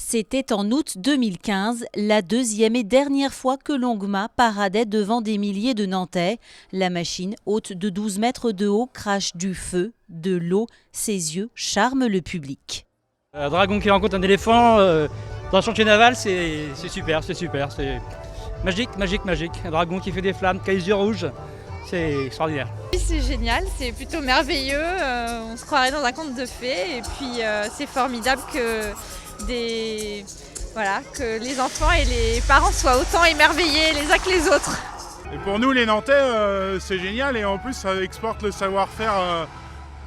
C'était en août 2015, la deuxième et dernière fois que Longma paradait devant des milliers de Nantais. La machine, haute de 12 mètres de haut, crache du feu, de l'eau. Ses yeux charment le public. Un dragon qui rencontre un éléphant dans un chantier naval, c'est super, c'est magique. Un dragon qui fait des flammes, qui a les yeux rouges, c'est extraordinaire. C'est génial, c'est plutôt merveilleux, on se croirait dans un conte de fées et puis c'est formidable que les enfants et les parents soient autant émerveillés les uns que les autres. Et pour nous les Nantais, c'est génial et en plus ça exporte le savoir-faire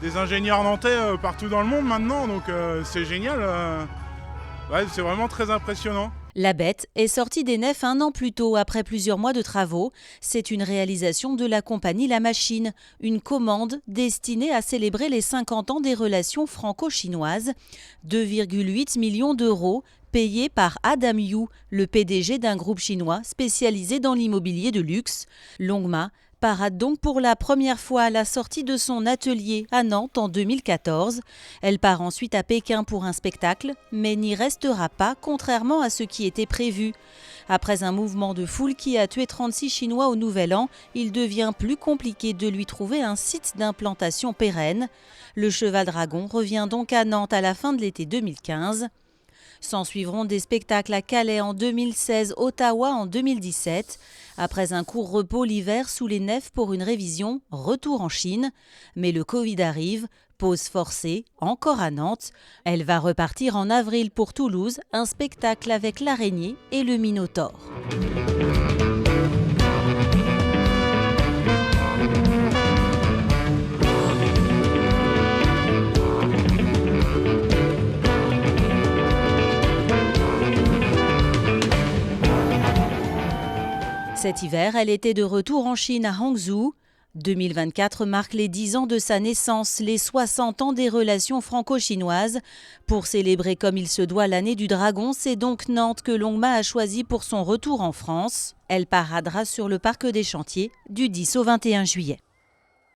des ingénieurs nantais partout dans le monde maintenant, donc c'est génial, c'est vraiment très impressionnant. La bête est sortie des nefs un an plus tôt après plusieurs mois de travaux. C'est une réalisation de la compagnie La Machine, une commande destinée à célébrer les 50 ans des relations franco-chinoises. 2,8 millions d'euros payés par Adam Yu, le PDG d'un groupe chinois spécialisé dans l'immobilier de luxe. Longma parade donc pour la première fois à la sortie de son atelier à Nantes en 2014. Elle part ensuite à Pékin pour un spectacle, mais n'y restera pas, contrairement à ce qui était prévu. Après un mouvement de foule qui a tué 36 Chinois au Nouvel An, il devient plus compliqué de lui trouver un site d'implantation pérenne. Le cheval dragon revient donc à Nantes à la fin de l'été 2015. S'en suivront des spectacles à Calais en 2016, Ottawa en 2017. Après un court repos l'hiver sous les nefs pour une révision, retour en Chine. Mais le Covid arrive, pause forcée, encore à Nantes. Elle va repartir en avril pour Toulouse, un spectacle avec l'araignée et le Minotaure. Cet hiver, elle était de retour en Chine à Hangzhou. 2024 marque les 10 ans de sa naissance, les 60 ans des relations franco-chinoises. Pour célébrer comme il se doit l'année du dragon, c'est donc Nantes que Longma a choisi pour son retour en France. Elle paradera sur le parc des Chantiers du 10 au 21 juillet.